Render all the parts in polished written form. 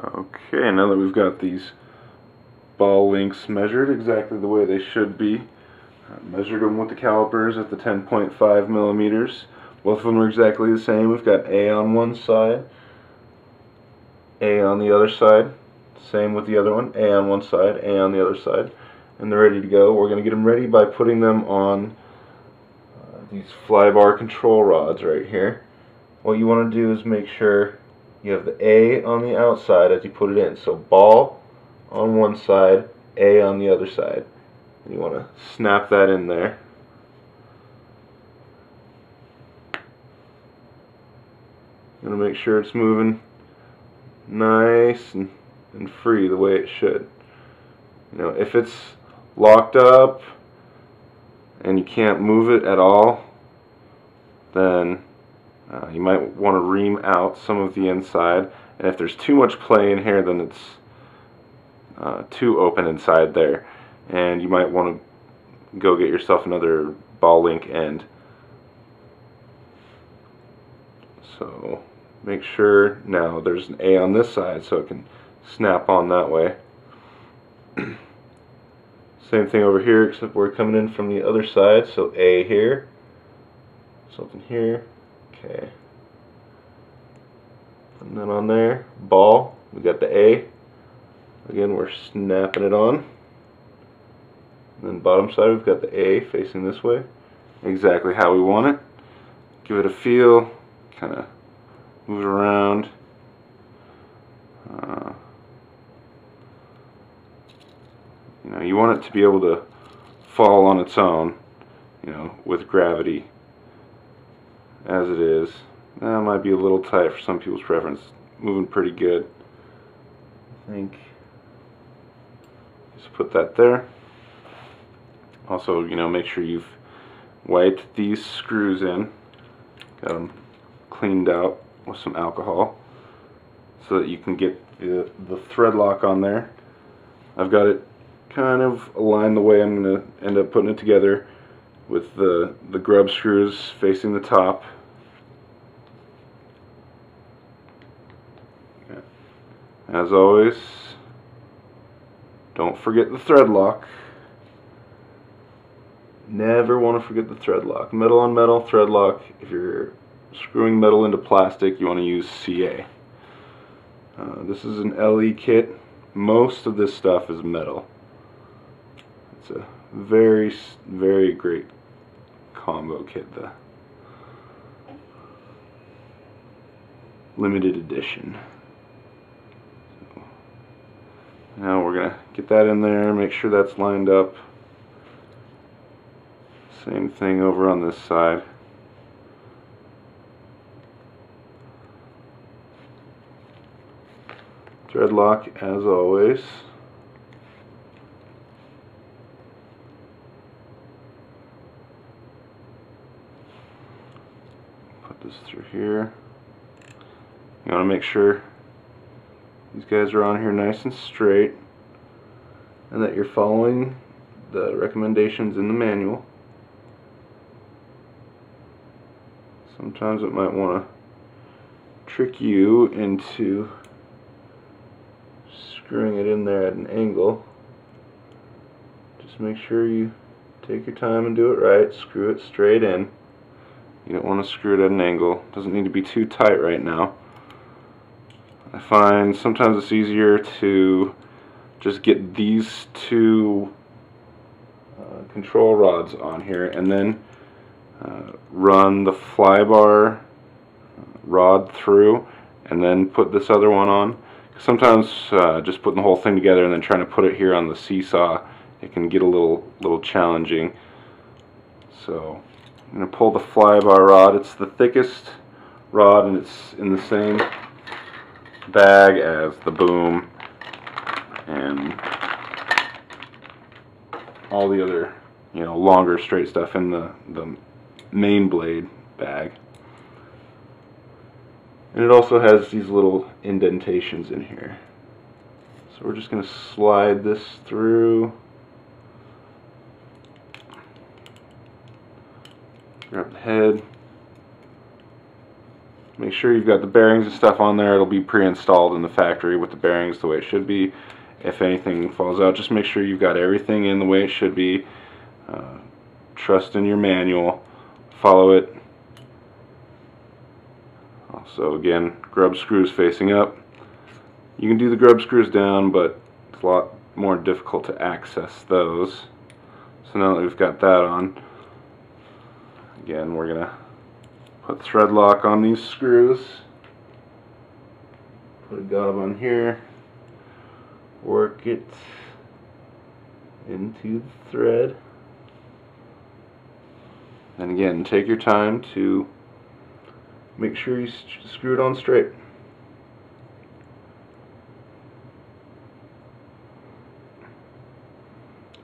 Okay, now that we've got these ball links measured exactly the way they should be, measured them with the calipers at the 10.5 millimeters. Both of them are exactly the same. We've got A on one side, A on the other side. Same with the other one, A on one side, A on the other side. And they're ready to go. We're going to get them ready by putting them on these fly bar control rods right here. What you want to do is make sure you have the A on the outside as you put it in. So ball on one side, A on the other side. And you want to snap that in there. You want to make sure it's moving nice and free the way it should. You know, if it's locked up and you can't move it at all, then you might want to ream out some of the inside. And if there's too much play in here, then it's too open inside there, and you might want to go get yourself another ball link end. So make sure now there's an A on this side so it can snap on that way. Same thing over here, except we're coming in from the other side. So A here, something here, okay. And then on there, ball, we got the A. Again, we're snapping it on. And then bottom side, we've got the A facing this way, exactly how we want it. Give it a feel, kind of move it around. You know, you want it to be able to fall on its own, you know, with gravity as it is. That might be a little tight for some people's preference. Moving pretty good, I think. Just put that there. Also, you know, make sure you've wiped these screws in, got them cleaned out with some alcohol so that you can get the thread lock on there. I've got it kind of aligned the way I'm going to end up putting it together, with the grub screws facing the top. As always, don't forget the thread lock. Never want to forget the thread lock. Metal on metal, thread lock. If you're screwing metal into plastic, you want to use CA. This is an LE kit. Most of this stuff is metal. It's a very, very great combo kit, the limited edition. Now we're going to get that in there, make sure that's lined up. Same thing over on this side. Thread lock as always. Put this through here. You want to make sure these guys are on here nice and straight, and that you're following the recommendations in the manual. Sometimes it might want to trick you into screwing it in there at an angle. Just make sure you take your time and do it right. Screw it straight in. You don't want to screw it at an angle. It doesn't need to be too tight right now. I find sometimes it's easier to just get these two control rods on here and then run the fly bar rod through and then put this other one on. Sometimes just putting the whole thing together and then trying to put it here on the seesaw, it can get a little challenging. So I'm going to pull the fly bar rod. It's the thickest rod and it's in the same bag as the boom and all the other, you know, longer straight stuff in the main blade bag. And it also has these little indentations in here. So we're just going to slide this through. Grab the head. Make sure you've got the bearings and stuff on there. It'll be pre-installed in the factory with the bearings the way it should be. If anything falls out, just make sure you've got everything in the way it should be. Trust in your manual. Follow it. Also, again, grub screws facing up. You can do the grub screws down, but it's a lot more difficult to access those. So now that we've got that on, again, we're going to put thread lock on these screws. Put a gob on here. Work it into the thread. And again, take your time to make sure you screw it on straight.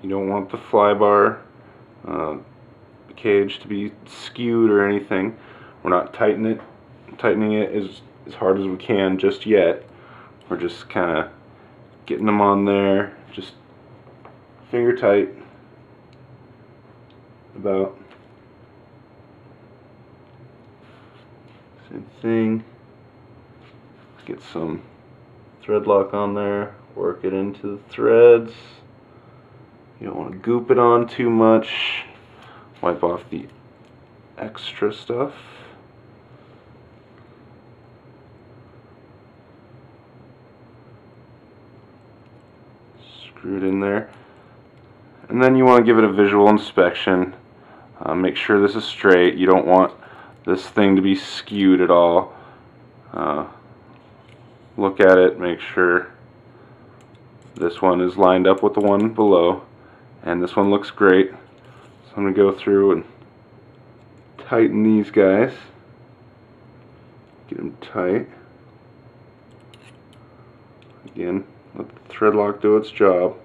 You don't want the fly bar cage to be skewed or anything. We're not tightening it as hard as we can just yet. We're just kind of getting them on there, just finger tight about. Same thing. Get some thread lock on there, work it into the threads. You don't want to goop it on too much. Wipe off the extra stuff. Screw it in there. And then you want to give it a visual inspection. Make sure this is straight. You don't want this thing to be skewed at all. Look at it, make sure this one is lined up with the one below, and this one looks great. So I'm going to go through and tighten these guys. Get them tight. Again, let the thread lock do its job.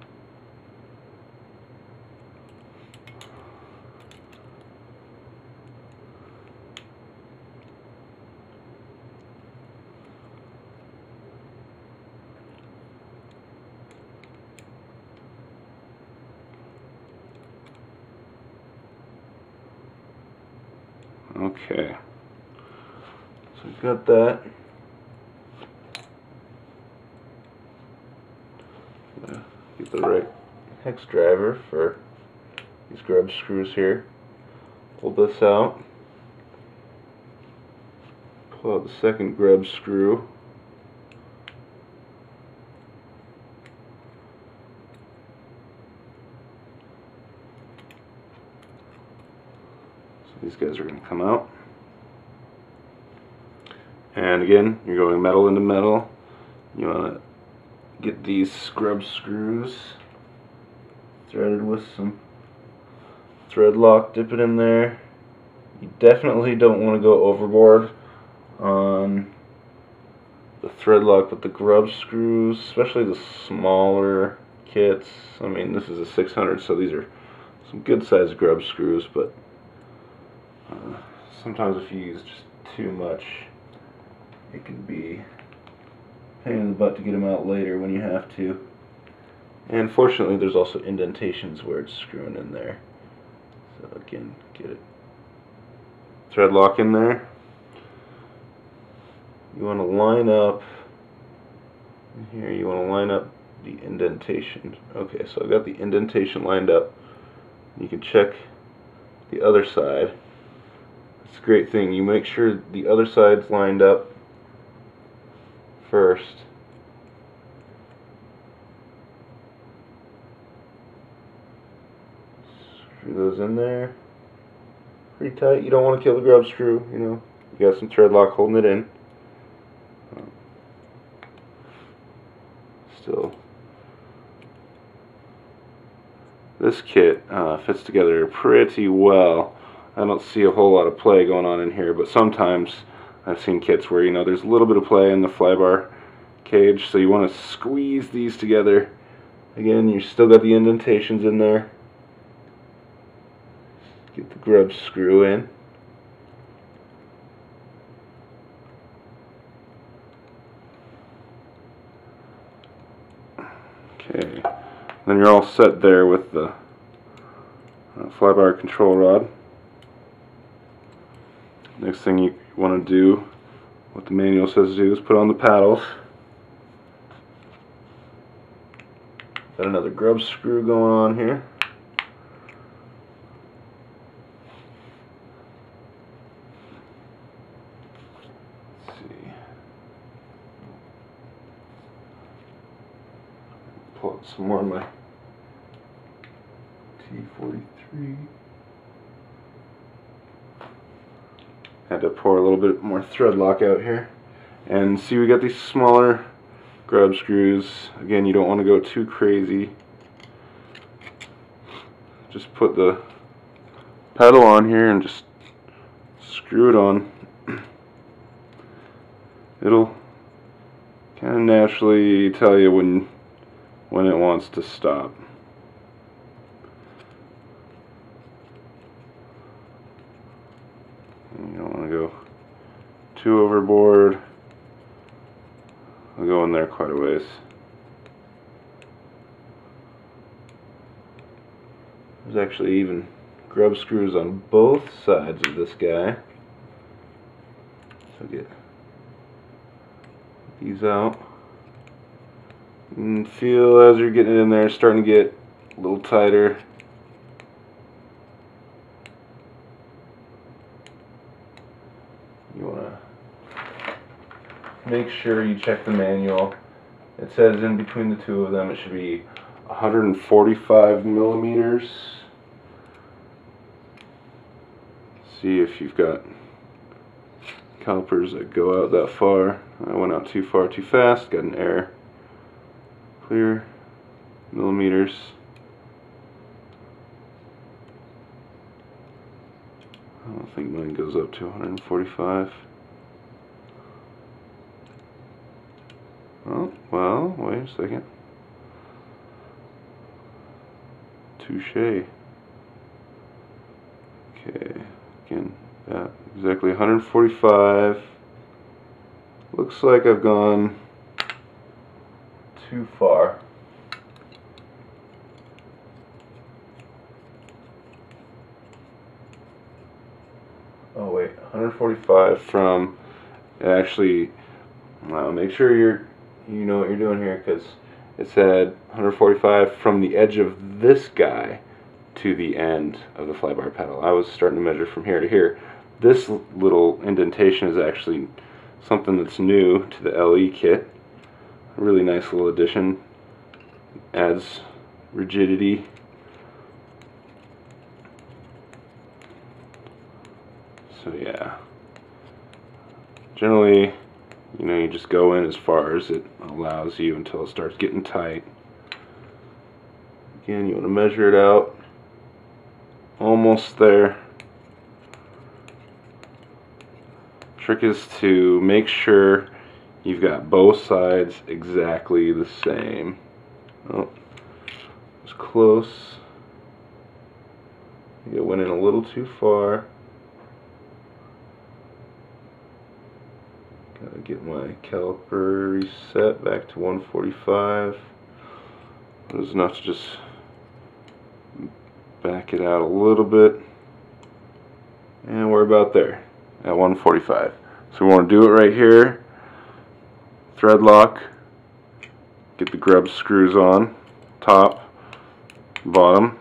Okay, so we've got that. Get the right hex driver for these grub screws here. Pull this out. Pull out the second grub screw. These guys are going to come out. And again, you're going metal into metal. You want to get these scrub screws threaded with some thread lock, dip it in there. You definitely don't want to go overboard on the thread lock with the grub screws, especially the smaller kits. I mean, this is a 600, so these are some good sized grub screws, but sometimes if you use just too much, it can be a pain in the butt to get them out later when you have to. And fortunately, there's also indentations where it's screwing in there. So again, get it thread lock in there. You want to line up here. You want to line up the indentation. Okay, so I've got the indentation lined up. You can check the other side. It's a great thing. You make sure the other side's lined up first. Screw those in there pretty tight. You don't want to kill the grub screw, you know. You got some thread lock holding it in. Still, this kit fits together pretty well. I don't see a whole lot of play going on in here, but sometimes I've seen kits where, you know, there's a little bit of play in the flybar cage, so you want to squeeze these together. Again, you still got the indentations in there. Get the grub screw in. Okay, then you're all set there with the flybar control rod. Next thing you want to do what the manual says to do is put on the paddles. Got another grub screw going on here. Let's see. Pull out some more of my T43. Had to pour a little bit more thread lock out here. And see, we got these smaller grub screws. Again, you don't want to go too crazy. Just put the pedal on here and just screw it on. It'll kind of naturally tell you when it wants to stop. And you don't want to go too overboard. I'll go in there quite a ways. There's actually even grub screws on both sides of this guy. So get these out. And feel as you're getting it in there, it's starting to get a little tighter. You want to make sure you check the manual. It says in between the two of them it should be 145 millimeters. See if you've got calipers that go out that far. I went out too far too fast, got an error. Clear millimeters. I don't think mine goes up to 145. Oh, well, wait a second. Touché. Okay, again, that exactly 145. Looks like I've gone too far. Oh wait, 145 from, actually, make sure you know what you're doing here, because it said 145 from the edge of this guy to the end of the flybar pedal. I was starting to measure from here to here. This little indentation is actually something that's new to the LE kit. A really nice little addition. Adds rigidity. So yeah, generally, you know, you just go in as far as it allows you until it starts getting tight. Again, you want to measure it out. Almost there. Trick is to make sure you've got both sides exactly the same. Oh, it's close. It went in a little too far. Gotta get my caliper reset back to 145. It was enough to just back it out a little bit. And we're about there at 145. So we want to do it right here. Thread lock. Get the grub screws on. Top, bottom,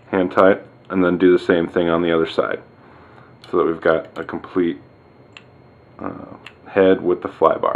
hand tight, and then do the same thing on the other side. So that we've got a complete head with the fly bar.